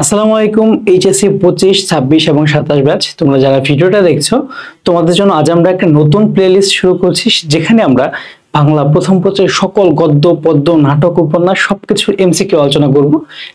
আসসালামু আলাইকুম। এইচএসসি 25, 26 এবং 27 ব্যাচ তোমরা যারা ভিডিওটা দেখছো, তোমাদের জন্য আজ আমরা একটা নতুন প্লেলিস্ট শুরু করছি, যেখানে আমরা বাংলা প্রথম পত্রের সকল গদ্য পদ্য নাটক উপন্যাস সবকিছু এমসিকিউ আলোচনা করব,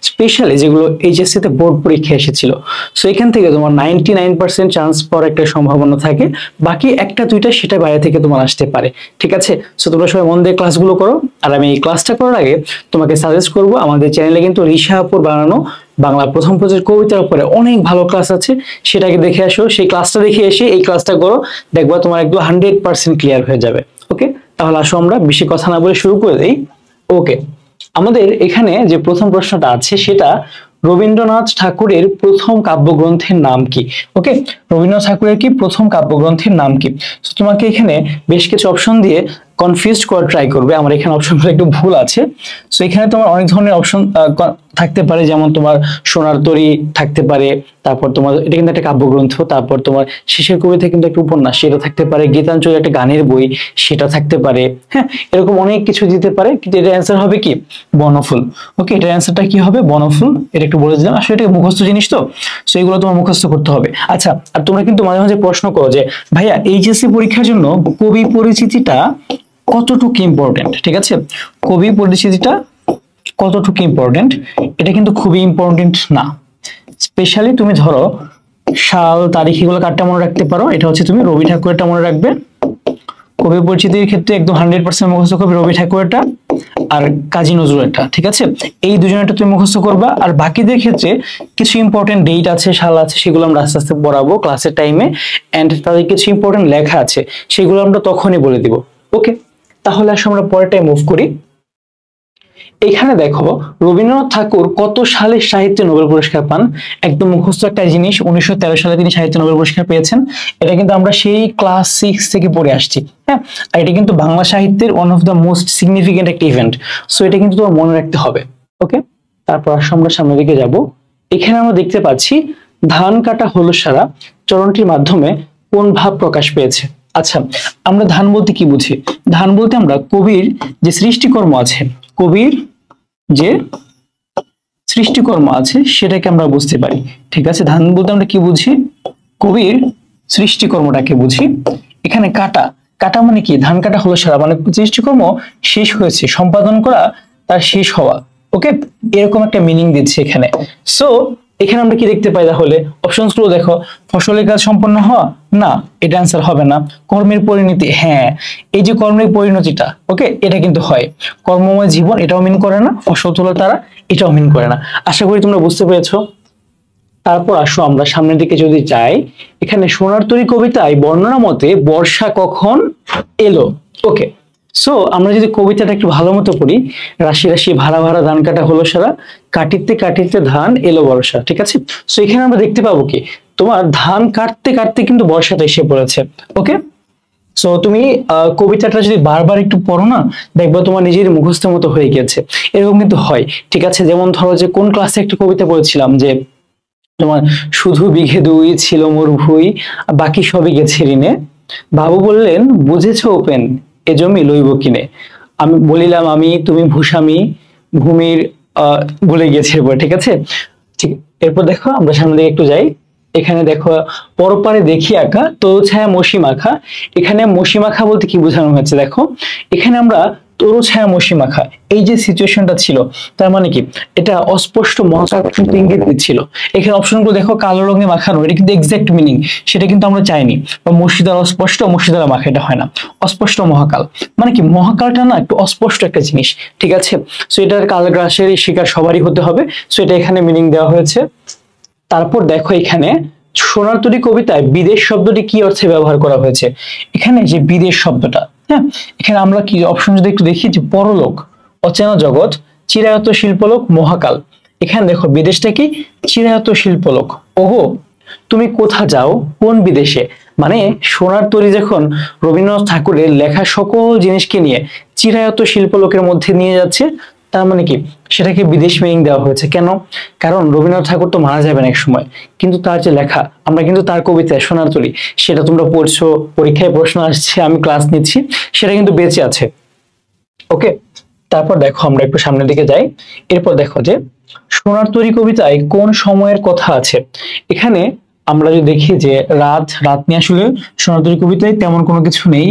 স্পেশালি যেগুলো এইচএসসি তে বোর্ড পরীক্ষা এসেছিল। সো এখান থেকে তোমার 99% চান্স পাওয়ার একটা সম্ভাবনা থাকে, বাকি একটা দুইটা সেটা বাইরে থেকে তোমার আসতে পারে। ঠিক আছে, সো তোমরা সবাই মন দিয়ে ক্লাসগুলো করো। আর আমি এই ক্লাসটা করার আগে তোমাকে সাজেস্ট করব, আমাদের চ্যানেলে কিন্তু রিশা আপুর বানানো বাংলা প্রথম পত্রের কবিতার উপরে অনেক ভালো ক্লাস আছে, সেটাকে দেখে আসো। সেই ক্লাসটা দেখে এসে এই ক্লাসটা করো, দেখবা তোমার একদম 100% ক্লিয়ার হয়ে যাবে। ওকে, তাহলে আসো আমরা বেশি কথা না বলে শুরু করে দেই। ওকে, আমাদের এখানে যে প্রথম প্রশ্নটা আছে সেটা রবীন্দ্রনাথ ঠাকুরের প্রথম কাব্যগ্রন্থের নাম কি? ওকে, রবীন্দ্রনাথ ঠাকুরের কি প্রথম কাব্যগ্রন্থের নাম কি? তো তোমাকে এখানে বেশ কিছু অপশন দিয়ে কনফিউজড করা ট্রাই করবে। আমার এখানে অপশনগুলো একটু ভুল আছে। সো এখানে তোমার অনেক ধরনের অপশন থাকতে পারে, যেমন তোমার সোনার তরী থাকতে পারে, তারপর তোমার এটা কিন্তু একটা কাব্যগ্রন্থ, তারপর তোমার শেষের কবিতা কিন্তু একটা উপন্যাস, সেটা থাকতে পারে, গীতাঞ্জলি একটা গানের বই, সেটা থাকতে পারে। হ্যাঁ, এরকম অনেক কিছু দিতে পারে, কিন্তু এটার অ্যান্সার হবে কি? বনফুল। ওকে, এটার অ্যান্সারটা কি হবে? বনফুল। এটা একটু বলে দিলাম, আসলে এটা মুখস্থ জিনিস তো, সো এগুলো তোমার মুখস্থ করতে হবে। আচ্ছা, আর তোমরা কিন্তু মাঝে মাঝে প্রশ্ন করো যে ভাইয়া এইচএসসি পরীক্ষার জন্য কবি পরিচিতিটা কতটুকু ইম্পর্টেন্ট? ঠিক আছে, কবি পরিচিতিটা কতটুকু ইম্পর্টেন্ট, এটা কিন্তু খুবই ইম্পর্টেন্ট না। স্পেশালি তুমি ধরো সাল তারিখ এগুলো কারটা মনে রাখতে পারো, এটা হচ্ছে তুমি রবি ঠাকুরেরটা মনে রাখবে। কবি পরিচিতির ক্ষেত্রে একদম 100% মুখস্থ করবে রবি ঠাকুরেরটা আর কাজী নজরুলেরটা। ঠিক আছে, এই দুজনেরটা তুমি মুখস্থ করবা। আর বাকিদের ক্ষেত্রে কিছু ইম্পর্টেন্ট ডেট আছে, সাল আছে, সেগুলো আমরা আস্তে আস্তে পড়াবো ক্লাসের টাইমে। এন্ড তাদের কিছু ইম্পর্টেন্ট লেখা আছে, সেগুলো আমরা তখনই বলে দিব। ওকে, তাহলে আসলে আমরা পরেরটাই মুভ করি। এখানে দেখো রবীন্দ্রনাথ ঠাকুর কত সালে সাহিত্যে নোবেল পুরস্কার পান? একদম মুখস্থ একটা জিনিস, 1913 সালে তিনি সাহিত্যে নোবেল পুরস্কার পেয়েছেন। এটা কিন্তু আমরা সেই ক্লাস 6 থেকে পড়ে আসছি। হ্যাঁ, আর এটা কিন্তু বাংলা সাহিত্যের one of the most significant একটা ইভেন্ট, সো এটা কিন্তু তোমার মনে রাখতে হবে। ওকে, তারপর আমরা সামনের দিকে যাব। এখানে আমরা দেখতে পাচ্ছি ধান কাটা হলো সারা চরণটির মাধ্যমে কোন ভাব প্রকাশ পেয়েছে? আচ্ছা, আমরা ধান বলতে কি বুঝি? ধান বলতে আমরা কবির যে সৃষ্টিকর্ম আছে, কবির যে সৃষ্টিকর্ম আছে সেটাকে আমরা বুঝতে পারি। ঠিক আছে, ধান বলতে আমরা কি বুঝি? কবির সৃষ্টিকর্মটাকে বুঝি। এখানে কাটা, কাটা মানে কি? ধান কাটা হলো সারা মানে সৃষ্টিকর্ম শেষ হয়েছে, সম্পাদন করা তার শেষ হওয়া। ওকে, এরকম একটা মিনিং দিচ্ছে এখানে। সো এখানে আমরা কি দেখতে পাই? তাহলে অপশনস গুলো দেখো। ফসলের কাজ সম্পন্ন হওয়া, না, এটা অ্যান্সার হবে না। কর্মের পরিণতি, হ্যাঁ, এই যে কর্মের পরিণতিটা, ওকে, এটা কিন্তু হয়। কর্মময় জীবন, এটাও মিন করে না। ফসল তোলা তারা, এটাও মিন করে না। আশা করি তোমরা বুঝতে পেরেছো। তারপর আসো আমরা সামনের দিকে যদি যাই, এখানে সোনার তরী কবিতায় বর্ণনা মতে বর্ষা কখন এলো? ওকে, সো আমরা যদি কবিতাটা একটু ভালো মতো পড়ি, রাশি রাশি ভাড়া ভাড়া ধান কাটা হলো সারা, কাটিতে কাটিতে ধান এলো বর্ষা। ঠিক আছে, সো এখানে আমরা দেখতে পাবো কি তোমার ধান কাটতে কাটতে কিন্তু বর্ষাটা এসে পড়েছে। ওকে, সো তুমি কবিতাটা যদি বারবার একটু পড়ো না, দেখবা তোমার নিজের মুখস্থ মতো হয়ে গেছে। এরকম কিন্তু হয়। ঠিক আছে, যেমন ধরো যে কোন ক্লাসে একটা কবিতা পড়েছিলাম যে তোমার শুধু বিঘে দুই ছিল মোর ভুই, বাকি সবই গেছে ঋণে। বাবু বললেন বুঝেছো ওপেন, এ জমি লইব কিনে। আমি বলিলাম আমি, তুমি ভূস্বামী, ভূমির ভুলে গেছে এরপর। ঠিক আছে, ঠিক, এরপর দেখো আমরা সামনে দিকে একটু যাই। এখানে দেখো পরপারে দেখি আঁকা তরু ছায়া মসি মাখা। এখানে মসি মাখা বলতে কি বোঝানো হয়েছে? দেখো এখানে আমরা তরু ছায়া মসি মাখা, এই যে সিচুয়েশনটা ছিল, তার মানে কি এটা অস্পষ্ট মহাকাশ কিন্তু ইঙ্গিত দিচ্ছিল। এখানে অপশনগুলো দেখো কালো রঙে মাখানো, এটা কিন্তু এক্সাক্ট মিনিং, সেটা কিন্তু আমরা চাইনি। বা মসজিদার অস্পষ্ট, মসজিদার মাখা, এটা হয় না। অস্পষ্ট মহাকাল মানে কি? মহাকালটা না একটু অস্পষ্ট একটা জিনিস। ঠিক আছে, সো এটার কালগ্রাসের শিকার সবারই হতে হবে, সো এটা এখানে মিনিং দেওয়া হয়েছে। তারপর দেখো এখানে সোনার তরী কবিতায় বিদেশ শব্দটি কি অর্থে ব্যবহার করা হয়েছে? এখানে যে বিদেশ শব্দটা, হ্যাঁ, এখানে আমরা কি অপশন যদি একটু দেখি, যে পরলোক, অচেনা জগৎ, চিরায়ত শিল্পলোক, মহাকাল। এখানে দেখো বিদেশটা কি? চিরায়ত শিল্পলোক। ওহো, তুমি কোথা যাও, কোন বিদেশে? মানে সোনার তরী যখন রবীন্দ্রনাথ ঠাকুরের লেখা সকল জিনিসকে নিয়ে চিরায়ত শিল্পলোকের মধ্যে নিয়ে যাচ্ছে, তার মানে কি সেটাকে বিদেশ মিনিং দেওয়া হয়েছে। কেন? কারণ রবীন্দ্রনাথ ঠাকুর তো মারা যাবেন এক সময়, কিন্তু তার যে লেখা, আমরা কিন্তু তার কবিতায় সোনার তরী, সেটা তোমরা পড়ছো, পরীক্ষায় প্রশ্ন আসছে, আমি ক্লাস নিচ্ছি, সেটা কিন্তু বেঁচে আছে। ওকে, তারপর দেখো আমরা একটু সামনের দিকে যাই। এরপর দেখো যে সোনার তরী কবিতায় কোন সময়ের কথা আছে? এখানে আমরা যদি দেখি যে রাত রাত নিয়ে আসলে সোনার তরী কবিতায় তেমন কোনো কিছু নেই,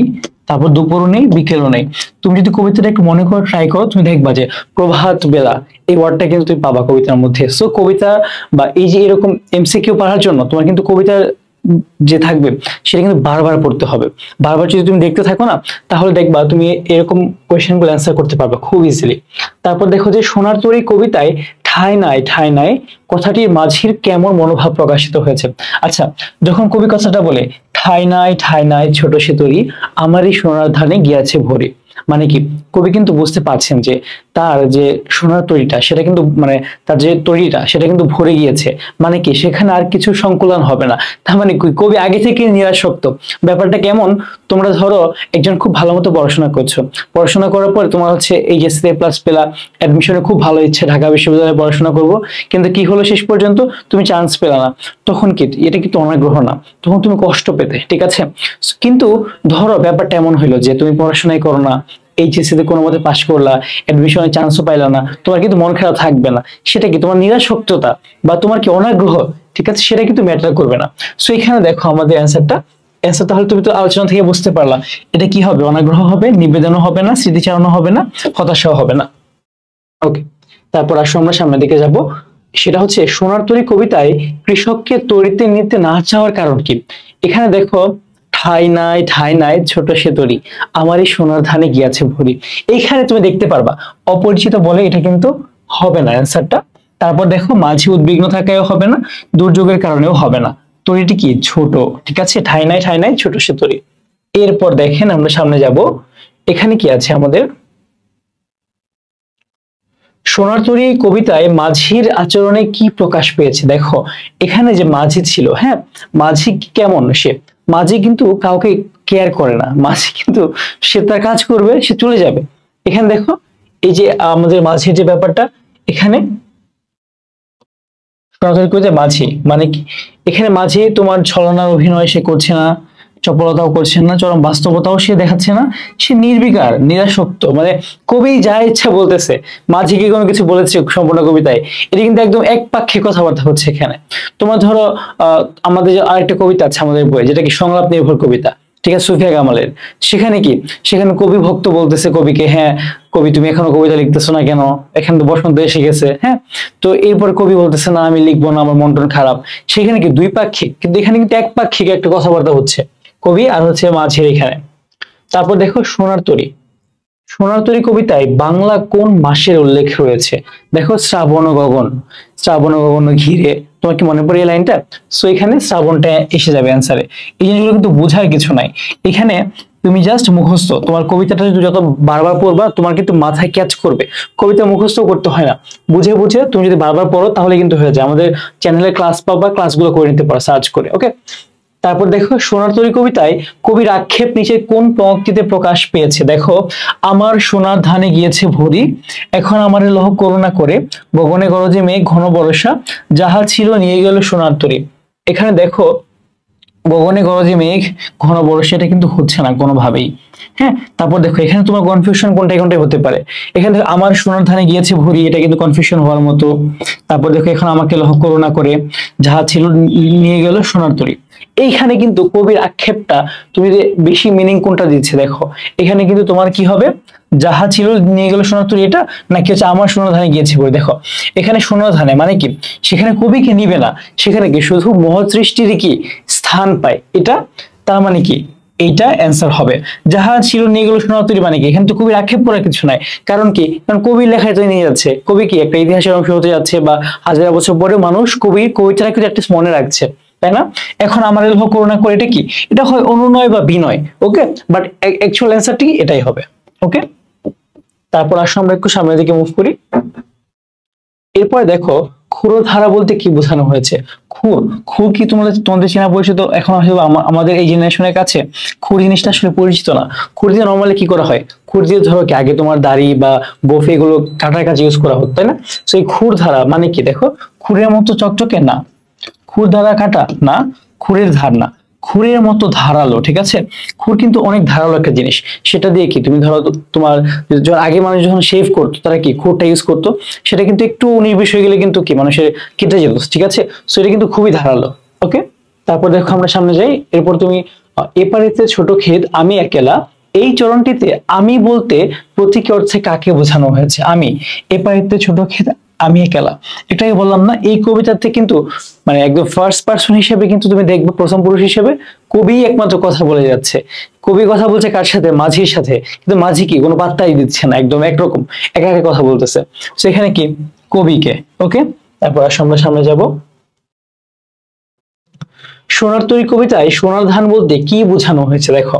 তারপর দুপুরও নেই, বিকেলও নেই। তুমি যদি কবিতাটা একটু মনে করে ট্রাই করো, তুমি দেখবা যে প্রভাত বেলা এই ওয়ার্ডটা কিন্তু তুমি পাবা কবিতার মধ্যে। সো কবিতা বা এই যে এরকম এমসিকিউ পড়ার জন্য তোমার কিন্তু কবিতার যে থাকবে সেটা কিন্তু বারবার পড়তে হবে। বারবার যদি তুমি দেখতে থাকো না, তাহলে দেখবা তুমি এরকম কোয়েশ্চেন গুলো অ্যান্সার করতে পারবে খুব ইজিলি। তারপর দেখো যে সোনার তরী কবিতায় ঠাঁই নাই কথাটির মাঝির কেমন মনোভাব প্রকাশিত হয়েছে। আচ্ছা, যখন কবি কথাটা বলে ঠাঁই নাই ছোট সে তরী আমারই সোনার ধানে গিয়াছে ভরে, মানে কি কবি কিন্তু বুঝতে পারছেন যে তার যে সোনার তরীটা সেটা কিন্তু মানে তার যে তরীটা সেটা কিন্তু ভরে গিয়েছে, মানে কি সেখানে আর কিছু সংকুলন হবে না। তার মানে কি কবি আগে থেকে নিরাসক্ত। ব্যাপারটা কেমন, তোমরা ধরো একজন খুব ভালো মতো পড়াশোনা করছো, পড়াশোনা করার পর তোমার হচ্ছে এইচএসসি প্লাস পেলা, অ্যাডমিশনে খুব ভালো ইচ্ছে ঢাকা বিশ্ববিদ্যালয়ে পড়াশোনা করব, কিন্তু কি হলো শেষ পর্যন্ত তুমি চান্স পেলা না। তখন কি এটা কিন্তু অনাগ্রহ না, তখন তুমি কষ্ট পেতে, ঠিক আছে। কিন্তু ধরো ব্যাপারটা এমন হইলো যে তুমি পড়াশোনাই করো না, এইচএসসি তে কোনো মতে পাশ করলা, অ্যাডমিশনের চান্সও পাইলা না, তোমার কিন্তু মন খারাপ থাকবে না। সেটা কি তোমার নিরাসক্ততা বা তোমার কি অনাগ্রহ, ঠিক আছে, সেটা কিন্তু ম্যাটার করবে না। সো এখানে দেখো আমাদের অ্যান্সার তাহলে তুমি তো আলোচনা থেকে বুঝতে পারলা এটা কি হবে, অনাগ্রহ হবে, নিবেদনও হবে না, স্মৃতিচারণও হবে না, হতাশাও হবে না। ওকে, তারপর আসো আমরা সামনের দিকে যাব। সেটা হচ্ছে সোনার তরী কবিতায় কৃষককে তরিতে নিতে না চাওয়ার কারণ কি? এখানে দেখো ঠাঁই নাই ছোট সে তরী আমারই সোনার ধানে গিয়াছে ভরি, এইখানে তুমি দেখতে পারবা অপরিচিত বলে এটা কিন্তু হবে না অ্যান্সারটা। তারপর দেখো মাঝি উদ্বিগ্ন থাকায়ও হবে না, দুর্যোগের কারণেও হবে না, তরীটি কি ছোট, ঠিক আছে, ঠাঁই নাই ছোট সে তরী। এরপর দেখেন আমরা সামনে যাব, এখানে কি আছে আমাদের সোনার তরী কবিতায় মাঝির আচরণে কি প্রকাশ পেয়েছে। দেখো এখানে যে মাঝি ছিল, হ্যাঁ, মাঝি কেমন, মাঝি কিন্তু কাউকে কেয়ার করে না, মাঝি কিন্তু সে তার কাজ করবে, সে চলে যাবে। এখানে দেখো এই যে আমাদের মাঝির যে ব্যাপারটা, এখানে সোনার তরী কবিতায় মাঝি মানে কি, এখানে মাঝি তোমার ছলনার অভিনয় সে করছে না, চপলতাও করছেন না, চরম বাস্তবতাও সে দেখাচ্ছে না, সে নির্বিকার নিরাসক্ত, মানে কবি যা ইচ্ছা বলতেছে। মাঝি কি কোনো কিছু বলেছে সম্পূর্ণ কবিতায়? এটা কিন্তু একদম একপাক্ষিক কথাবার্তা হচ্ছে এখানে। তোমার ধরো আমাদের যে আরেকটা কবিতা আছে আমাদের বইয়ে, যেটা কি সংলাপ নির্ভর কবিতা, ঠিক আছে, সুফিয়া কামালের। সেখানে কি, সেখানে কবি ভক্ত বলতেছে কবিকে, হ্যাঁ কবি তুমি এখনো কবিতা লিখতেছো না কেন, এখানে তো বসন্ত এসে গেছে, হ্যাঁ। তো এরপর কবি বলতেছে না আমি লিখবো না, আমার মন টন খারাপ। সেখানে কি দুই পাক্ষিক, কিন্তু এখানে কিন্তু একপাক্ষিক একটা কথাবার্তা হচ্ছে কবি আর হচ্ছে মাঝির এখানে। তারপর দেখো সোনার তরী কবিতায় বাংলা কোন মাসের উল্লেখ রয়েছে? দেখো শ্রাবণ গগন ঘিরে, তোমার কি মনে পড়ে এই লাইনটা? সো এখানে শ্রাবণটা এসে যাবে অ্যান্সারে। এই জিনিসগুলো কিন্তু বোঝার কিছু নাই এখানে, তুমি জাস্ট মুখস্থ, তোমার কবিতাটা যত বারবার পড়বা তোমার কিন্তু মাথায় ক্যাচ করবে। কবিতা মুখস্থ করতে হয় না, বুঝে বুঝে তুমি যদি বারবার পড়ো তাহলে কিন্তু হয়ে যায়। আমাদের চ্যানেলে ক্লাস পাবা, ক্লাসগুলো করে নিতে পারো সার্চ করে, ওকে। তারপর দেখো সোনার তরী কবিতায় কবির আক্ষেপ নিচে কোন পংক্তিতে প্রকাশ পেয়েছে? দেখো আমার সোনার ধানে গিয়েছে ভরি, এখন আমার লহ করুণা করে, গগনে গরজে মেঘ ঘন বর্ষা, যাহা ছিল নিয়ে গেল সোনার তরী। এখানে দেখো গগনে গরজে মেঘ ঘন বর্ষা এটা কিন্তু হচ্ছে না কোনোভাবেই, হ্যাঁ। তারপর দেখো এখানে তোমার কনফিউশন কোনটাই হতে পারে। এখানে দেখো আমার সোনার ধানে গিয়েছে ভরি, এটা কিন্তু কনফিউশন হওয়ার মতো। তারপর দেখো এখন আমাকে লহ করুণা করে, যাহা ছিল নিয়ে গেল সোনার তরী। এইখানে কিন্তু কবির আক্ষেপটা তুমি যে বেশি মিনিং কোনটা দিচ্ছে, দেখো এখানে কিন্তু তোমার কি হবে, যাহা ছিল নিয়ে গেল সোনার তরী এটা, নাকি হচ্ছে আমার সোনার ধানে গিয়েছে বলে। দেখো এখানে সোনার ধানে মানে কি, সেখানে কবিকে নিবে না, সেখানে কি শুধু মহৎ সৃষ্টির কি স্থান পায় এটা, তার মানে কি এইটা অ্যান্সার হবে। যাহা ছিল নিয়ে গেল সোনার তরী মানে কি, এখানে তো কবির আক্ষেপ করার কিছু নাই। কারণ কি, কারণ কবির লেখায় তো নিয়ে যাচ্ছে, কবি কি একটা ইতিহাসের অংশ হতে যাচ্ছে, বা হাজার বছর পরে মানুষ কবির কবিতাটা কিন্তু একটা মনে রাখছে, তাই না? এখন আমার লক্ষ্য করুণা করে এটা কি, এটা হয় অনুনয় বা বিনয়, ওকে, বাট অ্যাকচুয়াল অ্যান্সারটি এটাই হবে, ওকে। তারপর আসো আমরা একটু সামনের দিকে মুভ করি। এরপর দেখো ক্ষুরধারা বলতে কি বোঝানো হয়েছে? খুর কি তোমাদের চেনা পরিচিত? এখন আসলে আমাদের এই জেনারেশনের কাছে খুর জিনিসটা আসলে পরিচিত না। খুর দিয়ে নর্মালি কি করা হয়, খুর দিয়ে ধরো কি আগে তোমার দাড়ি বা গোফ এগুলো কাটার কাজে ইউজ করা হতো, তাই না? তো এই ক্ষুরধারা মানে কি, দেখো খুরের মতো চকচকে না, খুর দ্বারা কাটা না, খুরের ধার না, খুরের মতো ধারালো, ঠিক আছে। খুর কিন্তু অনেক ধারালো একটা জিনিস, সেটা দিয়ে কি তুমি ধরো তোমার আগে মানুষ যখন শেভ করতো তারা কি খুরটা ইউজ করতো, সেটা কিন্তু একটু 19-20 হয়ে গেলে কিন্তু কি মানুষের কেটে যেত, ঠিক আছে। সো এটা কিন্তু খুবই ধারালো। ওকে, তারপর দেখো আমরা সামনে যাই। এরপর তুমি এপারেতে ছোট ক্ষেত আমি একেলা, এই চরণটিতে আমি বলতে প্রতীকী অর্থে কাকে বোঝানো হয়েছে? আমি। এপারেতে ছোট ক্ষেত আমি একেলা, এটাই বললাম না। এই কবিতাতে কিন্তু মানে একদম ফার্স্ট পার্সন হিসেবে কিন্তু তুমি দেখবে প্রথম পুরুষ হিসেবে কবি একমাত্র কথা বলে যাচ্ছে। কবি কথা বলছে কার সাথে? মাঝির সাথে। কিন্তু মাঝি কি কোনো পাত্তাই দিচ্ছে না, একদম একরকম একা একা কথা বলতেছে। তো এখানে কি কবিকে। ওকে, তারপর আমরা সামনে যাব। সোনার তরী কবিতায় সোনার ধান বলতে কি বোঝানো হয়েছে? দেখো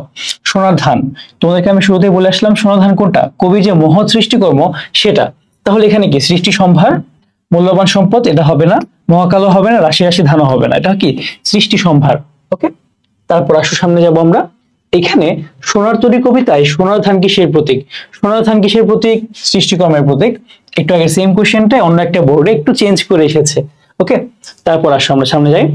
সোনার ধান, তোমাদেরকে আমি শুরুতে বলে আসলাম সোনার ধান কোনটা? কবি যে মহৎ সৃষ্টিকর্ম সেটা। তাহলে এখানে কি সৃষ্টি সম্ভার, মূল্যবান সম্পদ, এটা হবে না। মহাকালও হবে না, রাশি রাশি ধানও হবে না, এটা কি সৃষ্টি সম্ভার। ওকে, তারপর আসো সামনে যাব আমরা। এখানে সোনার তরী কবিতায় সোনার ধান কিসের প্রতীক? সোনার ধান কিসের প্রতীক? সৃষ্টিকর্মের প্রতীক। একটু আগে সেম কোশ্চেনটাই অন্য একটা বোর্ডে একটু চেঞ্জ করে এসেছে। ওকে, তারপর আসো আমরা সামনে যাই।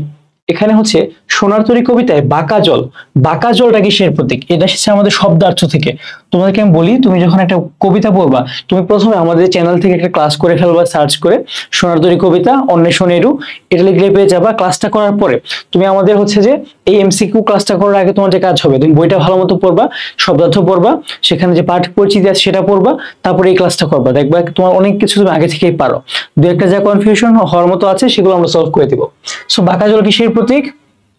এখানে হচ্ছে সোনার তরী কবিতায় বাঁকা জল, বাঁকা জলটা কিসের প্রতীক? এটা এসেছে আমাদের শব্দার্থ থেকে। তোমাদেরকে আমি বলি, তুমি যখন একটা কবিতা পড়বা, তুমি প্রথমে আমাদের চ্যানেল থেকে একটা ক্লাস করে ফেলবা, সার্চ করে সোনার তরী কবিতা অন্বেষণেরু এটা লিখলে পেয়ে যাবা। ক্লাসটা করার পরে তুমি আমাদের হচ্ছে যে এই এমসিকিউ ক্লাসটা করার আগে তোমার যে কাজ হবে, তুমি বইটা ভালো মতো পড়বা, শব্দার্থ পড়বা, সেখানে যে পাঠ পরিচিতি আছে সেটা পড়বা, তারপরে এই ক্লাসটা করবা। দেখবা তোমার অনেক কিছু তুমি আগে থেকেই পারো। দু একটা যা কনফিউশন হওয়ার মতো আছে সেগুলো আমরা সলভ করে দিব। সো বাঁকা জল কিসের প্রতীক?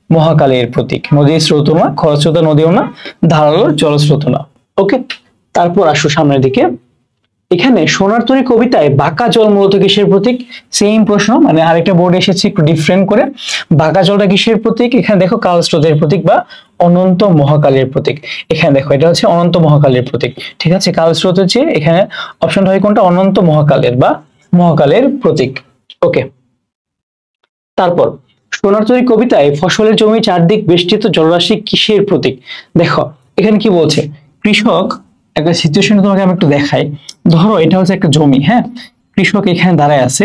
মহাকালের প্রতীক। নদীর স্রোত না, খরস্রোতা নদীও না, ধারালো জলস্রোত না। ওকে, তারপর আসো সামনের দিকে। এখানে সোনার তরী কবিতায় বাঁকা জল মূলত কিসের প্রতীক? সেম প্রশ্ন, মানে আরেকটা বোর্ডে এসেছে একটু ডিফারেন্ট করে। বাঁকা জলটা কিসের প্রতীক? এখানে দেখো কাল স্রোতের প্রতীক বা অনন্ত মহাকালের প্রতীক। এখানে দেখো এটা হচ্ছে অনন্ত মহাকালের প্রতীক, ঠিক আছে। কাল স্রোত হচ্ছে এখানে অপশনটা হয় কোনটা? অনন্ত মহাকালের বা মহাকালের প্রতীক। ওকে, তারপর সোনার তরী কবিতায় ফসলের জমি চারদিক বেষ্টিত জলরাশি কিসের প্রতীক? দেখো এখানে কি বলছে, কৃষক একটা সিচুয়েশন তোমাকে আমি একটু দেখাই। ধরো এটা হচ্ছে একটা জমি, হ্যাঁ, কৃষক এখানে দাঁড়ায় আছে,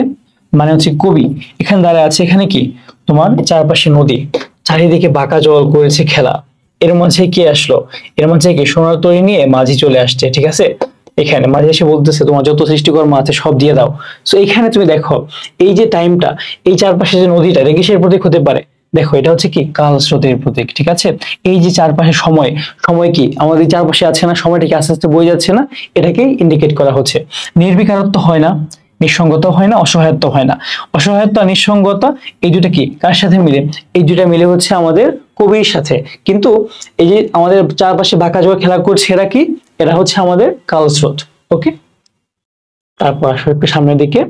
মানে হচ্ছে কবি এখানে দাঁড়ায় আছে। এখানে কি তোমার চারপাশে নদী, চারিদিকে বাঁকা জল করেছে খেলা। এর মাঝে কি আসলো? এর মাঝে কি সোনার তরী নিয়ে মাঝি চলে আসছে, ঠিক আছে। এখানে মাঝে এসে বলতেছে তোমার যত সৃষ্টিকর্ম আছে সব দিয়ে দাও। সো এখানে তুমি দেখো এই যে টাইমটা, এই চারপাশে যে নদীটা, এটা কিসের প্রতীক হতে পারে? দেখো এটা হচ্ছে কি কাল স্রোতের প্রতীক, ঠিক আছে। এই যে চারপাশে সময়, সময় কি আমাদের চারপাশে আছে না, সময়টা কি আস্তে আস্তে বয়ে যাচ্ছে না, এটাকেই ইন্ডিকেট করা হচ্ছে। নির্বিকারত্ব হয় না, নিঃসঙ্গতা হয় না, অসহায়ত্ব হয় না। অসহায়ত্ব আর নিঃসঙ্গতা এই দুটা কি কার সাথে মিলে? এই দুটা মিলে হচ্ছে আমাদের কবির সাথে। কিন্তু এই যে আমাদের চারপাশে বাঁকা জল খেলা করছে, এরা কি? এরা হচ্ছে আমাদের কালস্রোত। ওকে, তারপর আসো একটু সামনের দিকে।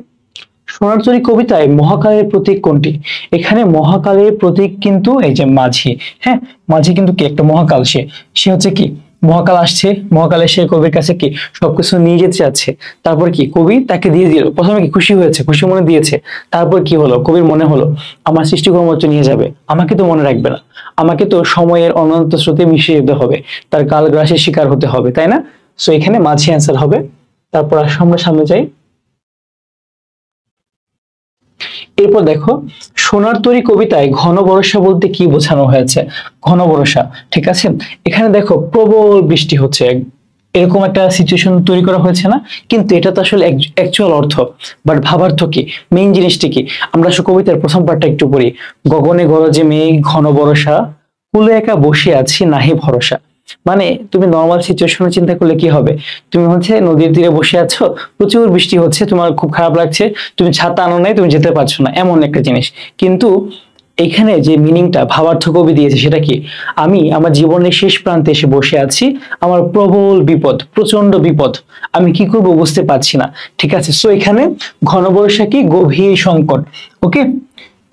সোনার তরী কবিতায় মহাকালের প্রতীক কোনটি? এখানে মহাকালের প্রতীক কিন্তু এই যে মাঝি। হ্যাঁ, মাঝি কিন্তু কি একটা মহাকাল, সে সে হচ্ছে কি মহাকাল আসছে, মহাকালে সে কবির কাছে কি সবকিছু নিয়ে যেতে চাচ্ছে। তারপর কি কবি তাকে দিয়ে দিল। প্রথমে কি খুশি হয়েছে, খুশি মনে দিয়েছে। তারপর কি হলো, কবির মনে হলো আমার সৃষ্টিকর্ম তো নিয়ে যাবে, আমাকে তো মনে রাখবে না, আমাকে তো সময়ের অনন্ত স্রোতে মিশিয়ে যেতে হবে, তার কালগ্রাসের শিকার হতে হবে, তাই না? সো এখানে মাঝি অ্যান্সার হবে। তারপর আমরা সামনে যাই। এরপর দেখো সোনার তরী কবিতায় ঘন বর্ষা বলতে কি বোঝানো হয়েছে? ঘন বর্ষা, ঠিক আছে। এখানে দেখো প্রবল বৃষ্টি হচ্ছে, এরকম একটা সিচুয়েশন তৈরি করা হয়েছে না? কিন্তু এটা তো আসলে অ্যাকচুয়াল অর্থ, বাট ভাবার্থ কি, মেইন জিনিসটি কি? আমরা কবিতার প্রথম পার্টটা একটু পড়ি। গগনে গরজে মেঘ ঘন বর্ষা, কুলে একা বসে আছি নাহি ভরসা। মানে তুমি নর্মাল সিচুয়েশনে চিন্তা করলে কি হবে, তুমি হচ্ছে নদীর তীরে বসে আছো, প্রচুর বৃষ্টি হচ্ছে, তোমার খুব খারাপ লাগছে, তুমি ছাতা আনো নাই, তুমি যেতে পারছো না, এমন একটা জিনিস। কিন্তু এখানে যে মিনিংটা ভাবার্থ কবি দিয়েছে সেটা কি, আমি আমার জীবনের শেষ প্রান্তে এসে বসে আছি, আমার প্রবল বিপদ, প্রচন্ড বিপদ, আমি কি করব বুঝতে পারছি না, ঠিক আছে। সো এখানে ঘন বর্ষা কি গভীর সংকট। ওকে,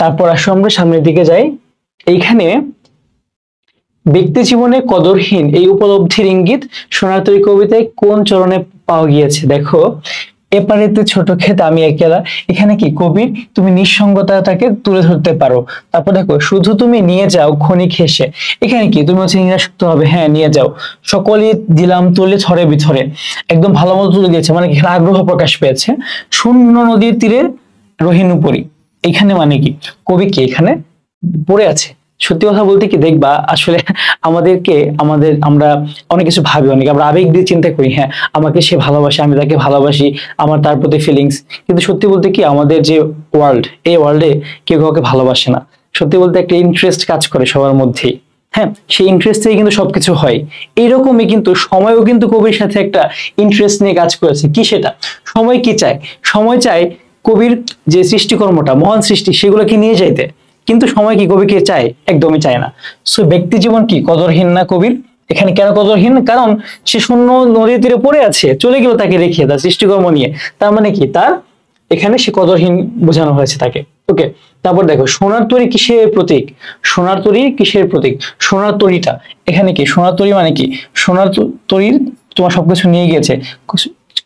তারপর আসো আমরা সামনের দিকে যাই। এইখানে ব্যক্তি জীবনে কদরহীন এই উপলব্ধির ইঙ্গিত সোনার তরী কবিতায় কোন চরণে পাওয়া গিয়েছে? দেখো এপারেতে ছোট ক্ষেত আমি একেলা, এখানে কি কবির তুমি নিঃসঙ্গতাটাকে তুলে ধরতে পারো। তারপর দেখো শুধু তুমি নিয়ে যাও ক্ষণিক হেসে, এখানে কি তুমি হচ্ছে নিরাসক্ত হবে, হ্যাঁ নিয়ে যাও, সকলে দিলাম তুলে ছড়ে বিছড়ে, একদম ভালো মতো তুলে দিয়েছে, মানে এখানে আগ্রহ প্রকাশ পেয়েছে। শূন্য নদীর তীরে রহিনুপরি, এখানে মানে কি কবি কি এখানে পড়ে আছে, সত্যি কথা বলতে কি দেখবা আসলে আমরা অনেক কিছু ভাবি, অনেক আমরা আবেগ দিয়ে চিন্তা করি, হ্যাঁ আমাকে সে ভালোবাসে, আমি তাকে ভালোবাসি, আমার তার প্রতি ফিলিংস। কিন্তু সত্যি বলতে কি আমাদের যে ওয়ার্ল্ড, এই ওয়ার্ল্ডে কেউ কাউকে ভালোবাসে না। সত্যি বলতে একটা ইন্টারেস্ট কাজ করে সবার মধ্যেই, হ্যাঁ সেই ইন্টারেস্ট থেকে কিন্তু সবকিছু হয়। এইরকমই কিন্তু সময়ও কিন্তু কবির সাথে একটা ইন্টারেস্ট নিয়ে কাজ করেছে। কি সেটা? সময় কি চায়? সময় চায় কবির যে সৃষ্টিকর্মটা, মহান সৃষ্টি, সেগুলোকে নিয়ে যাইতে। কিন্তু সময় কি কবিকে চায়? একদমই চায় না। সো ব্যক্তি জীবন কি কদরহীন না কবির? এখানে কেন কদরহীন? কারণ সে শূন্য নদীর তীরে পড়ে আছে, চলে গেল তাকে রেখে তার সৃষ্টিকর্ম নিয়ে। তার মানে কি তার এখানে সে কদরহীন বোঝানো হয়েছে তাকে। ওকে, তারপর দেখো সোনার তরী কিসের প্রতীক? সোনার তরী কিসের প্রতীক? সোনার তরীটা এখানে কি? সোনার তরী মানে কি? সোনার তরীর তোমার সবকিছু নিয়ে গিয়েছে।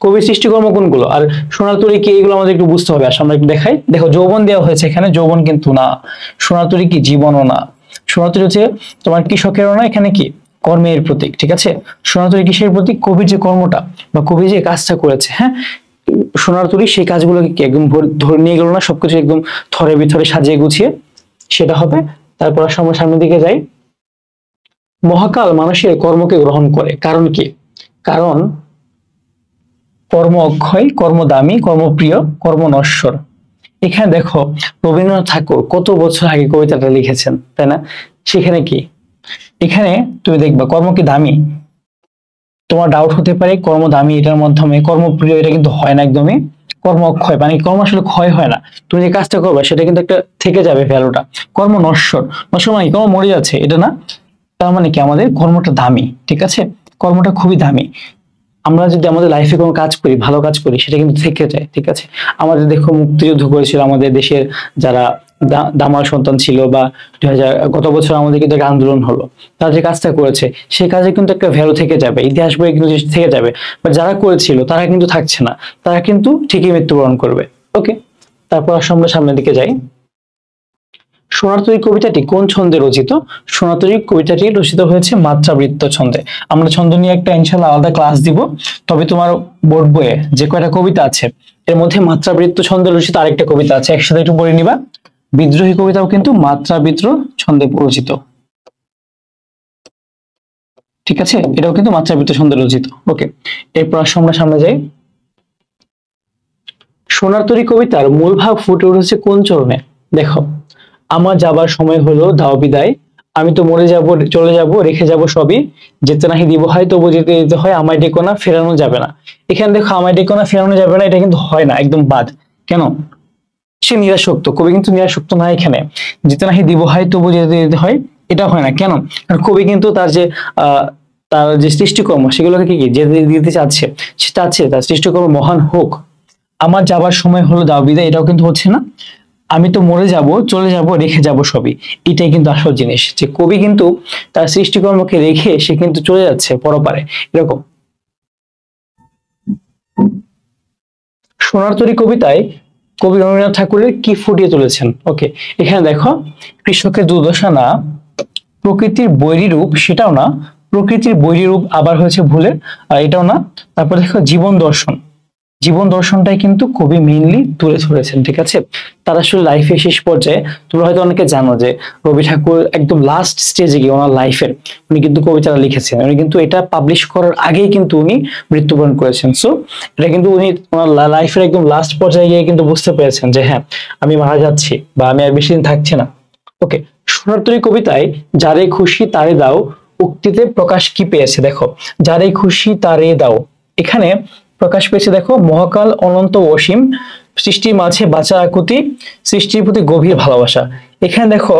কবির সৃষ্টিকর্ম কোনগুলো আর সোনার তরী কি, এগুলো আমাদের একটু বুঝতে হবে। আসলে আমরা একটু দেখাই। দেখো যৌবন দেওয়া হয়েছে এখানে, যৌবন কিন্তু না। সোনার তরী কি? জীবনও না। সোনার তরী হচ্ছে তোমার কৃষকেরও না, এখানে কি কর্মের প্রতীক। ঠিক আছে, সোনার তরী কিসের প্রতীক? কবির যে কর্মটা বা কবি যে কাজটা করেছে, হ্যাঁ সোনার তরী সেই কাজগুলোকে কি একদম ধরে নিয়ে গেল না, সবকিছু একদম থরে বিথরে সাজিয়ে গুছিয়ে, সেটা হবে। তারপর সামনের দিকে যাই। মহাকাল মানুষের কর্মকে গ্রহণ করে, কারণ কি? কারণ কর্ম অক্ষয়, কর্ম দামি, কর্মপ্রিয়, কর্ম নশ্বর। এখানে দেখো রবীন্দ্রনাথ ঠাকুর কত বছর আগে কবিতাটা লিখেছেন, তাই না? সেখানে কি এখানে তুমি দেখবা কর্ম কি দামি? তোমার ডাউট হতে পারে কর্ম দামি এটার মাধ্যমে কর্মপ্রিয়, এটা কিন্তু হয় না একদমই। কর্ম অক্ষয় মানে কর্ম আসলে ক্ষয় হয় না, তুমি যে কাজটা করবে সেটা কিন্তু একটা থেকে যাবে ভ্যালুটা। কর্ম নশ্বর, নশ্বর মানে কর্ম মরে যাচ্ছে, এটা না। তার মানে কি আমাদের কর্মটা দামি, ঠিক আছে, কর্মটা খুবই দামি। আমরা যদি আমাদের লাইফে কোনো কাজ করি, ভালো কাজ করি, সেটা কিন্তু থেকে যায়, ঠিক আছে। আমাদের দেখো মুক্তিযুদ্ধ করেছিল আমাদের দেশের যারা দামাল সন্তান ছিল, বা 2000 গত বছর আমাদের কিন্তু একটা আন্দোলন হলো, তারা যে কাজটা করেছে সেই কাজে কিন্তু একটা ভ্যালু থেকে যাবে, ইতিহাস বই কিন্তু থেকে যাবে। বাট যারা করেছিল তারা কিন্তু থাকছে না, তারা কিন্তু ঠিকই মৃত্যুবরণ করবে। ওকে, তারপর আমরা সামনের দিকে যাই। সোনার তরী কবিতাটি কোন ছন্দে রচিত? সোনার তরী কবিতাটি রচিত হয়েছে মাত্রাবৃত্ত ছন্দে। আমরা ছন্দ নিয়ে একটা ইনশাআল্লাহ আলাদা ক্লাস দিব। তবে তোমার বোর্ড বইয়ে যে কয়টা কবিতা আছে এর মধ্যে মাত্রাবৃত্ত ছন্দে রচিত আরেকটা কবিতা আছে, একসাথে একটু পড়ে নিবা। বিদ্রোহী কবিতাও কিন্তু মাত্রাবৃত্ত ছন্দে রচিত, ঠিক আছে, এটাও কিন্তু মাত্রাবৃত্ত ছন্দে রচিত। ওকে, এরপর আমরা সামনে যাই। সোনার তরী কবিতার মূল ভাব ফুটে উঠেছে কোন চরণে? দেখো, আমার যাবার সময় হলো, দাও বিদায়, আমি তো মরে যাব, চলে যাব, রেখে যাব সবই, যেতে নাহি দিব হয় তবু যেতে যেতে হয়, আমায় ডেকো না ফেরানো যাবে না। এখানে দেখো আমায় ডেকো না ফেরানো যাবে না, এটা কিন্তু হয় না, একদম বাদ। কেন? সে নিরাসক্ত, কবি কিন্তু নিরাসক্ত না এখানে। যেতে নাহি দিব হয় তবু যেতে যেতে হয়, এটা হয় না। কেন? কারণ কবি কিন্তু তার যে সৃষ্টিকর্ম সেগুলোকে কি যেতে দিতে চাচ্ছে, সে চাচ্ছে তার সৃষ্টিকর্ম মহান হোক। আমার যাবার সময় হলো, দাও বিদায়, এটাও কিন্তু হচ্ছে না। আমি তো মরে যাব, চলে যাব, রেখে যাব সবই, এটাই কিন্তু আসল জিনিস, যে কবি কিন্তু তার সৃষ্টিকর্মকে রেখে সে কিন্তু চলে যাচ্ছে পরপারে, এরকম। সোনার তরী কবিতায় কবি রবীন্দ্রনাথ ঠাকুরের কি ফুটিয়ে তুলেছেন? ওকে, এখানে দেখো কৃষকের দুর্দশা না, প্রকৃতির বৈরী রূপ সেটাও না, প্রকৃতির বৈরী রূপ আবার হয়েছে ভুলে, আর এটাও না। তারপর দেখো জীবন দর্শন, জীবন দর্শনটাই কিন্তু কবি মেইনলি তুলে ধরেছেন, ঠিক আছে। তার আসলে লাইফের শেষ পর্যায়ে তোমরা হয়তো অনেকে জানো যে রবি ঠাকুর একদম লাস্ট স্টেজে গিয়ে ওনার লাইফের উনি কিন্তু কবিতাটা লিখেছেন। উনি কিন্তু এটা পাবলিশ করার আগেই কিন্তু উনি মৃত্যুবরণ করেছেন। সো এটা কিন্তু উনি ওনার লাইফের একদম লাস্ট পর্যায়ে গিয়ে কিন্তু বুঝতে পেরেছেন যে হ্যাঁ আমি মারা যাচ্ছি বা আমি আর বেশি দিন থাকছি না। ওকে, সোনার তরী কবিতায় যারে খুশি তারে দাও উক্তিতে প্রকাশ কি পেয়েছে? দেখো, যারে খুশি তারে দাও, এখানে প্রকাশ পেয়েছে দেখো মহাকাল অনন্ত অসীম, সৃষ্টির মাঝে বাঁচা আকুতি, সৃষ্টির প্রতি গভীর ভালোবাসা। এখানে দেখো,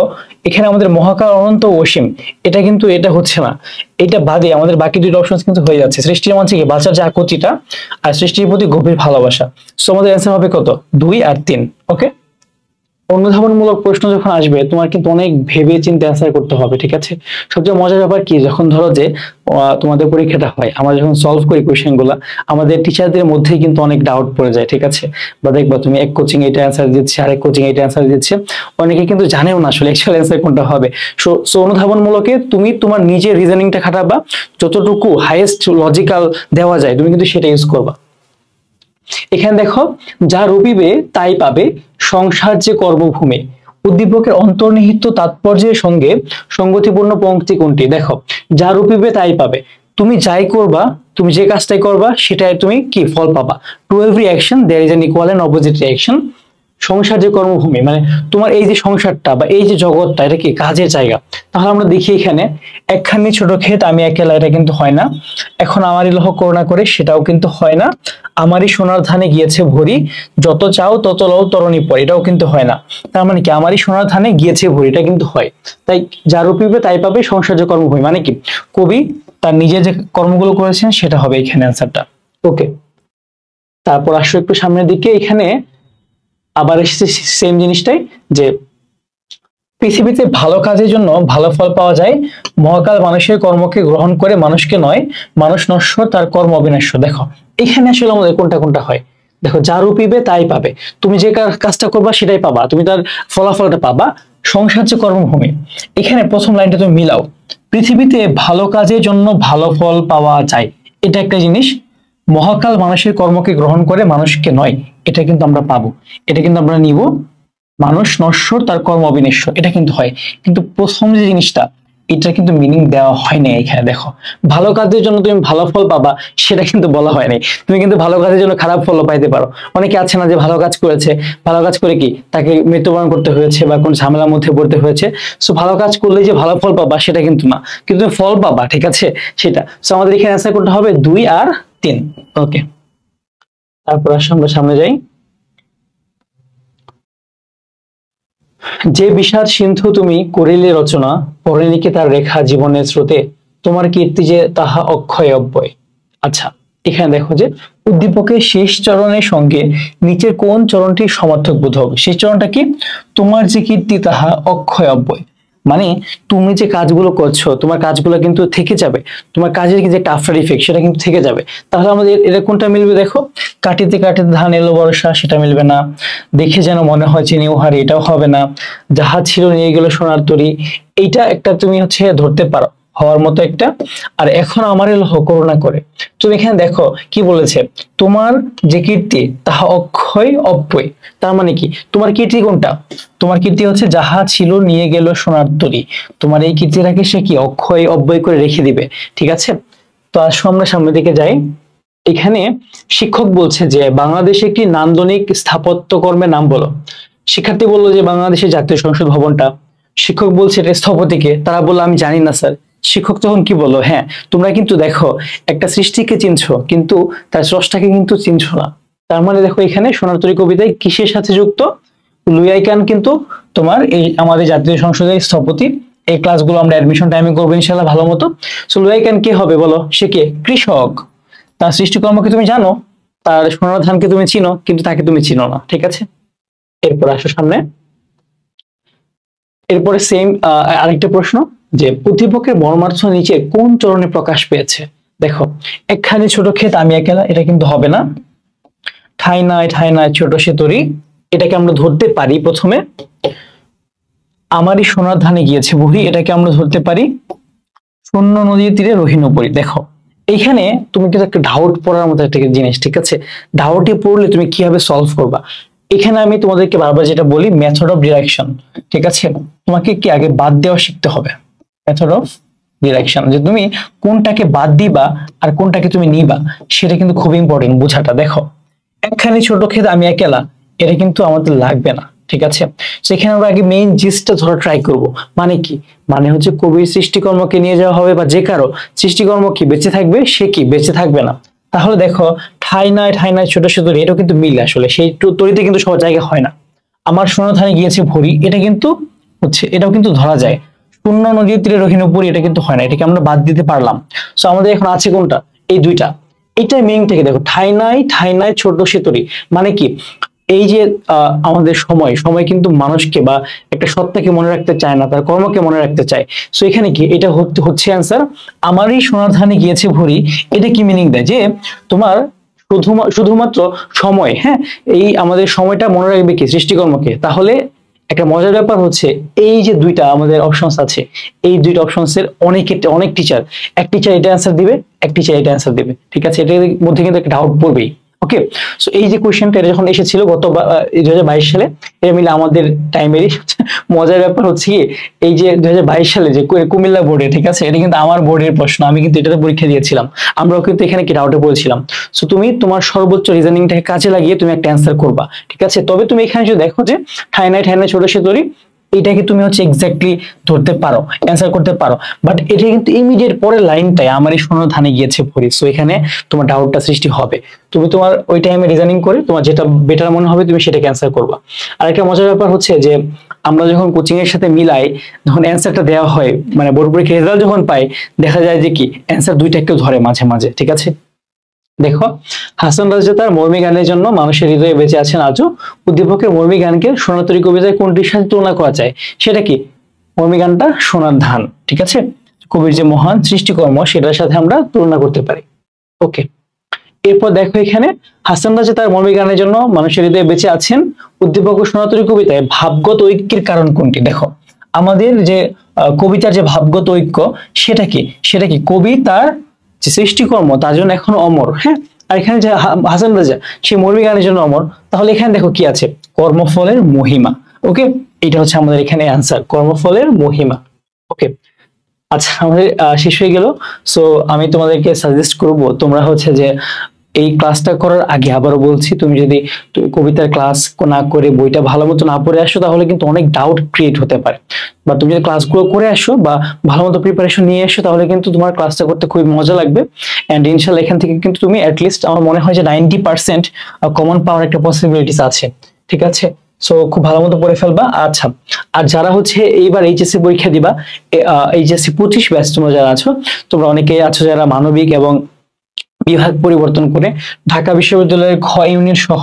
এখানে আমাদের মহাকাল অনন্ত অসীম, এটা কিন্তু এটা হচ্ছে না, এটা বাদে আমাদের বাকি দুটো অপশন কিন্তু হয়ে যাচ্ছে। সৃষ্টির মাঝে কি বাঁচার যে আকুতিটা, আর সৃষ্টির প্রতি গভীর ভালোবাসা। সো আমাদের অ্যান্সার হবে কত? 2 আর 3। ওকে, অনুধাবনমূলক প্রশ্ন যখন আসবে তোমার কিন্তু অনেক ভেবে চিন্তে অ্যান্সার করতে হবে, ঠিক আছে। সবচেয়ে মজার ব্যাপার কি, যখন ধরো যে তোমাদের পরীক্ষাটা হয়, আমরা যখন সলভ করি কোয়েশ্চেন গুলা, আমাদের টিচারদের মধ্যেই কিন্তু অনেক ডাউট পড়ে যায়, ঠিক আছে। বা দেখবা তুমি এক কোচিং এটা অ্যান্সার দিচ্ছে, আরেক কোচিং এটা অ্যান্সার দিচ্ছে, অনেকে কিন্তু জানেও না আসলে অ্যাকচুয়াল অ্যান্সার কোনটা হবে। সো অনুধাবনমূলকে তুমি তোমার নিজের রিজনিংটা খাটাবা, যতটুকু হাইয়েস্ট লজিক্যাল দেওয়া যায় তুমি কিন্তু সেটা ইউজ করবা। এখানে দেখো, যা রবিবে তাই পাবে, সংসার যে কর্মভূমি, উদ্দীপকের অন্তর্নিহিত তাৎপর্যের সঙ্গে সঙ্গতিপূর্ণ পংক্তি কোনটি? দেখো, যা রূপিবে তাই পাবে। তুমি যাই করবা, তুমি যে কাজটাই করবা সেটাই তুমি কি ফল পাবা। To every action there is an equal and opposite reaction. সংসার যে কর্মভূমি, মানে তোমার এই যে সংসারটা বা এই যে জগৎটা, এটা কি কাজের জায়গা। তাহলে আমরা দেখি এখানে একখানি ছোট ক্ষেত আমি একেলা, এটা কিন্তু হয় না। এখন আমারই লহ করুণা করে, সেটাও কিন্তু হয় না। আমারই সোনার ধানে গিয়েছে ভরি, যত চাও তত লও তরণী পর, এটাও কিন্তু হয় না। তার মানে কি আমারই সোনার ধানে গিয়েছে ভরি, এটা কিন্তু হয়। তাই যা রূপিবে তাই পাবে, সংসার যে কর্মভূমি মানে কি কবি তার নিজে যে কর্মগুলো করেছেন সেটা হবে এখানে অ্যান্সারটা। ওকে, তারপর আসো একটু সামনের দিকে। এখানে আবার এসেছে সেম জিনিসটাই, যে পৃথিবীতে ভালো কাজের জন্য ভালো ফল পাওয়া যায়, মহাকাল মানুষের কর্মকে গ্রহণ করে মানুষকে নয়, মানুষ নশ্বর তার কর্ম অবিনশ্বর। দেখো এখানে আসলে আমাদের কোনটা কোনটা হয়। দেখো, যা রূপিবে তাই পাবে, তুমি যে কাজটা করবা সেটাই পাবা, তুমি তার ফলাফলটা পাবা। সংসার যে কর্মভূমি, এখানে প্রথম লাইনটা তুমি মিলাও, পৃথিবীতে ভালো কাজের জন্য ভালো ফল পাওয়া যায়, এটা একটা জিনিস। মহাকাল মানুষের কর্মকে গ্রহণ করে মানুষকে নয়, এটা কিন্তু আমরা পাবো, এটা কিন্তু আমরা নিব। মানুষ নশ্বর তার কর্ম অবিনশ্বর, এটা কিন্তু হয়। কিন্তু প্রথম যে জিনিসটা, এটা কিন্তু মিনিং দেওয়া হয় না এখানে। দেখো, ভালো কাজের জন্য তুমি ভালো ফল পাবা, সেটা কিন্তু বলা হয় নাই। তুমি কিন্তু ভালো কাজের জন্য খারাপ ফল পাইতে পারো। অনেকে আছে না যে ভালো কাজ করেছে, ভালো কাজ করে কি তাকে মৃত্যুবরণ করতে হয়েছে বা কোন ঝামেলার মধ্যে পড়তে হয়েছে। সো ভালো কাজ করলে যে ভালো ফল পাবা সেটা কিন্তু না, কিন্তু তুমি ফল পাবা, ঠিক আছে সেটা। সো আমাদের এখানে অ্যান্সার কোনটা হবে? 2 আর 3। ওকে, তারপর আসলে আমরা সামনে যাই। যে বিষাদ সিন্ধু তুমি করিলে রচনা, পরিণীকে তার রেখা জীবনের স্রোতে, তোমার কীর্তি যে তাহা অক্ষয় অব্যয়। আচ্ছা, এখানে দেখো যে উদ্দীপকের শেষ চরণের সঙ্গে নিচের কোন চরণটি সমার্থক বোধক? শেষ চরণটা কি? তোমার যে কীর্তি তাহা অক্ষয় অব্যয়, মানে তুমি যে কাজগুলো করছো তোমার কাজগুলো কিন্তু থেকে যাবে, তোমার কাজের যে একটা আফটার ইফেক্ট সেটা কিন্তু থেকে যাবে। তাহলে আমাদের এটা কোনটা মিলবে? দেখো, কাটিতে কাটিতে ধান এলো বর্ষা, সেটা মিলবে না। দেখে যেন মনে হয় চিনি উহারি, এটাও হবে না। যাহা ছিল নিয়ে গেল সোনার তরী, এইটা একটা তুমি ধরতে পারো হওয়ার মতো একটা। আর এখন আমার করুণা করে, তুমি এখানে দেখো কি বলেছে, তোমার যে কীর্তি তাহা অক্ষয় অব্যয়। তার মানে কি তোমার কীর্তি কোনটা? তোমার কীর্তি হচ্ছে যাহা ছিল নিয়ে গেল সোনার তরী। তোমার এই কীর্তিটাকে সে কি অক্ষয় অব্যয় করে রেখে দিবে, ঠিক আছে। তো আসো আমরা সামনের দিকে যাই। এখানে শিক্ষক বলছে যে বাংলাদেশে একটি নান্দনিক স্থাপত্য কর্মের নাম বলো। শিক্ষার্থী বললো যে বাংলাদেশের জাতীয় সংসদ ভবনটা। শিক্ষক বলছে এটা স্থপতিকে, তারা বললো আমি জানি না স্যার। শিক্ষক তখন কি বললো, হ্যাঁ তোমরা কিন্তু দেখো একটা সৃষ্টিকে চিনছো কিন্তু তার স্রষ্টাকে কিন্তু চিনছো না। তার মানে দেখো এখানে সোনার তরী কবিতায় কিসের সাথে যুক্ত? লুই আইকান কিন্তু তোমার এই আমাদের জাতীয় সংসদের স্থপতি। এই ক্লাসগুলো আমরা অ্যাডমিশন টাইমে করবো ইনশাআল্লাহ ভালো মতো। সো লুই আইকান কে হবে বলো? সে কে? কৃষক। তার সৃষ্টিকর্মকে তুমি জানো, তার সোনার ধানকে তুমি চিনো, কিন্তু তাকে তুমি চিনো না, ঠিক আছে। এরপর আসো সামনে। এরপরে সেম আরেকটা প্রশ্ন, যে উদ্দীপকের মর্মার্থ নিচে কোন চরণে প্রকাশ পেয়েছে? দেখো, একখানি ছোট ক্ষেত আমি একেলা, এটা কিন্তু হবে না। ঠাই নাই ঠাই নাই ছোট সে তরি, এটাকে আমরা ধরতে পারি প্রথমে। আমারই সোনার ধানে গিয়েছে ভরি, এটাকে আমরা ধরতে পারি। শূন্য নদীর তীরে রহিন পরি। দেখো এইখানে তুমি কিন্তু একটা ডাউট পড়ার মতো একটা জিনিস, ঠিক আছে। ডাউটে পড়লে তুমি কিভাবে সলভ করবা, এখানে আমি তোমাদেরকে বারবার যেটা বলি, মেথড অফ ডিরেকশন, ঠিক আছে। তোমাকে কি আগে বাদ দেওয়া শিখতে হবে, মেথড অফ ডিরেকশন, যে তুমি কোনটাকে বাদ দিবা আর কোনটাকে তুমি নিবা, সেটা কিন্তু খুব ইম্পর্টেন্ট বোঝাটা। দেখো, একখানি ছোট ক্ষেত আমি একেলা, এটা কিন্তু আমাদের লাগবে না, ঠিক আছে। সেখানে আমরা আগে মেইন জিসটা ধরা ট্রাই করব। মানে কি? মানে হচ্ছে কবির সৃষ্টিকর্মকে নিয়ে যাওয়া হবে, বা যে কারো সৃষ্টিকর্ম কি বেঁচে থাকবে, সে কি বেঁচে থাকবে না। তাহলে দেখো, ঠাই নাই ছোট ছোট, এটাও কিন্তু মিল আসলে সেই তরিতে কিন্তু সব জায়গায় হয় না। আমার সোনার ধানে গিয়েছে ভরি, এটা কিন্তু হচ্ছে, এটাও কিন্তু ধরা যায়। শূন্য নদীর তীরে রহিনপুরি, এটা কিন্তু হয় না, এটাকে আমরা বাদ দিতে পারলাম। সো আমাদের এখন আছে কোনটা? এই দুইটা। এইটার মিনিং থেকে দেখো, ঠাই নাই ছোট সেতুরি, মানে কি এই যে আমাদের সময় কিন্তু মানুষকে বা একটা সত্তাকে মনে রাখতে চায় না, তার কর্মকে মনে রাখতে চায়। সো এখানে কি এটা হচ্ছে অ্যান্সার। আমারই সোনার ধানে গিয়েছে ভরি, এটা কি মিনিং দেয়? যে তোমার শুধুমাত্র সময়, হ্যাঁ এই আমাদের সময়টা মনে রাখবে কি? সৃষ্টিকর্মকে। তাহলে একটা মজার ব্যাপার হচ্ছে, এই যে দুইটা আমাদের অপশনস আছে, এই দুইটা অপশনসের অনেক টিচার, এক টিচার এটা অ্যান্সার দিবে, এক টিচার এটা অ্যান্সার দিবে, ঠিক আছে। এটার মধ্যে কিন্তু একটা ডাউট পড়বেই। ওকে, সো এই যে কোয়েশ্চেনটা এটা যখন এসেছিল গত 2022 সালে, এটা মিলে আমাদের টাইমেরই মজার ব্যাপার হচ্ছে কি, এই যে 2022 সালে যে কুমিল্লা বোর্ডে, ঠিক আছে, এটা কিন্তু আমার বোর্ডের প্রশ্ন, আমি কিন্তু এটাতে পরীক্ষা দিয়েছিলাম, আমরাও কিন্তু এখানে কি ডাউটে পড়েছিলাম। সো তুমি তোমার সর্বোচ্চ রিজনিংটাকে কাজে লাগিয়ে তুমি একটা অ্যান্সার করবা, ঠিক আছে। তবে তুমি এখানে যদি দেখো যে ঠাই নাই ছোট সে তরি, এটাকে তুমি হচ্ছে এক্স্যাক্টলি ধরতে পারো, অ্যান্সার করতে পারো, বাট এটা কিন্তু ইমিডিয়েট পরের লাইনটাই আমার এই সোনার ধানে গিয়েছে পড়ি, সো এখানে তোমার ডাউটটা সৃষ্টি হবে। তুমি তোমার ওই টাইমে রিজনিং করে তোমার যেটা বেটার মনে হবে তুমি সেটাকে অ্যান্সার করবা। আর একটা মজার ব্যাপার হচ্ছে যে আমরা যখন কোচিং এর সাথে মিলাই, যখন অ্যান্সারটা দেওয়া হয়, মানে বোর্ড পরীক্ষার রেজাল্ট যখন পাই, দেখা যায় যে কি অ্যান্সার দুইটা একটু ধরে মাঝে মাঝে, ঠিক আছে। দেখো, হাসান রাজা তার মর্মী গানের জন্য মানুষের হৃদয়ে বেঁচে আছেন আজও। উদ্দীপকের মর্মী গানকে সোনাতরী কবিতায় কোনটির সাথে তুলনা করা যায়? সেটা কি? মর্মী গানটা সোনার ধান, ঠিক আছে। কবির যে মহান সৃষ্টিকর্ম সেটার সাথে আমরা তুলনা করতে পারি। ওকে, এরপর দেখো এখানে হাসান রাজা তার মর্মী গানের জন্য মানুষের হৃদয়ে বেঁচে আছেন। উদ্দীপক ও সোনাতরী কবিতায় ভাবগত ঐক্যের কারণ কোনটি? দেখো, আমাদের যে কবিতার যে ভাবগত ঐক্য সেটা কি? সেটা কি কবি তার যে সৃষ্টিকর্ম তার জন্য এখনো অমর, হ্যাঁ। আর এখানে যে হাসান রাজা সে মর্মী গানের জন্য অমর, তাহলে এখানে দেখো কি আছে? কর্মফলের মহিমা। ওকে, এটা হচ্ছে আমাদের এখানে অ্যান্সার, কর্মফলের মহিমা। ওকে, আচ্ছা, আমাদের শেষ হয়ে গেল। সো আমি তোমাদেরকে সাজেস্ট করব, তোমরা হচ্ছে যে এই ক্লাসটা করার আগে আবারও বলছি, তুমি যদি কবিতার ক্লাস না করে বইটা ভালো মতো না পড়ে আসো, তাহলে কিন্তু অনেক ডাউট ক্রিয়েট হতে পারে। বা তুমি যদি ক্লাসগুলো করে আসো বা ভালো মতো প্রিপারেশন নিয়ে আসো, তাহলে কিন্তু তোমার ক্লাসটা করতে খুবই মজা লাগবে। এন্ড ইনশাল্লাহ এখান থেকে কিন্তু তুমি অ্যাটলিস্ট, আমার মনে হয় যে 90% কমন পাওয়ার একটা পসিবিলিটিস আছে, ঠিক আছে। সো খুব ভালো মতো পড়ে ফেলবা। আচ্ছা, আর যারা হচ্ছে এইবার এইচএসসি পরীক্ষা দিবা, এইচএসসি 25 ব্যাচ তোমরা যারা আছো, তোমরা অনেকেই আছো যারা মানবিক এবং বিভাগ পরিবর্তন করে ঢাকা বিশ্ববিদ্যালয়ের খ ইউনিট সহ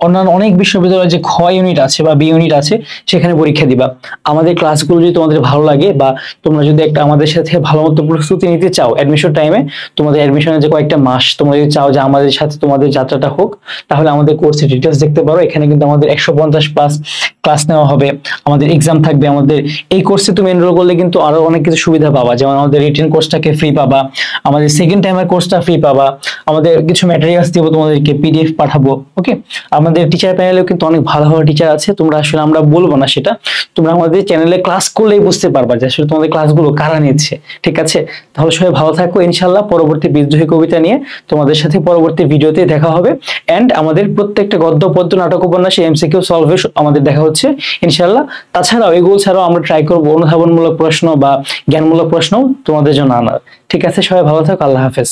অন্যান্য অনেক বিশ্ববিদ্যালয়ের যে খ ইউনিট আছে বা বি ইউনিট আছে সেখানে পরীক্ষা দিবা। আমাদের ক্লাসগুলো যদি তোমাদের ভালো লাগে বা তোমরা যদি একটা আমাদের সাথে ভালো মতো প্রস্তুতি নিতে চাও অ্যাডমিশন টাইমে, তোমাদের অ্যাডমিশনের যে কয়েকটা মাস তোমরা যদি চাও যে আমাদের সাথে তোমাদের যাত্রাটা হোক, তাহলে আমাদের কোর্সের ডিটেলস দেখতে পারো। এখানে কিন্তু আমাদের 150+ ক্লাস নেওয়া হবে, আমাদের এক্সাম থাকবে। আমাদের এই কোর্সে তুমি এনরোল করলে কিন্তু আরো অনেক কিছু সুবিধা পাবা, যেমন আমাদের রিটেন কোর্সটাকে ফ্রি পাবা, আমাদের সেকেন্ড টাইমের কোর্সটা ফ্রি পাবা, আমাদের কিছু ম্যাটেরিয়ালস দিব তোমাদেরকে, পিডিএফ পাঠাবো। ওকে, আমাদের টিচার প্যানেলেও কিন্তু অনেক ভালো ভালো টিচার আছে, তোমরা আসলে আমরা বলবো না সেটা, তোমরা আমাদের চ্যানেলে ক্লাস করলেই বুঝতে পারবা যে আসলে তোমাদের ক্লাসগুলো কারা নিচ্ছে, ঠিক আছে। তাহলে সবাই ভালো থাকো, ইনশাআল্লাহ পরবর্তী বিদ্রোহী কবিতা নিয়ে তোমাদের সাথে পরবর্তী ভিডিওতে দেখা হবে। এন্ড আমাদের প্রত্যেকটা গদ্য পদ্য নাটক উপন্যাস এমসিকিউ সলভে আমাদের দেখা হচ্ছে ইনশাআল্লাহ। তাছাড়াও এগুলো ছাড়াও আমরা ট্রাই করবো অনুধাবনমূলক প্রশ্ন বা জ্ঞানমূলক প্রশ্ন তোমাদের জন্য আনার, ঠিক আছে। সবাই ভালো থাকো, আল্লাহ হাফেজ।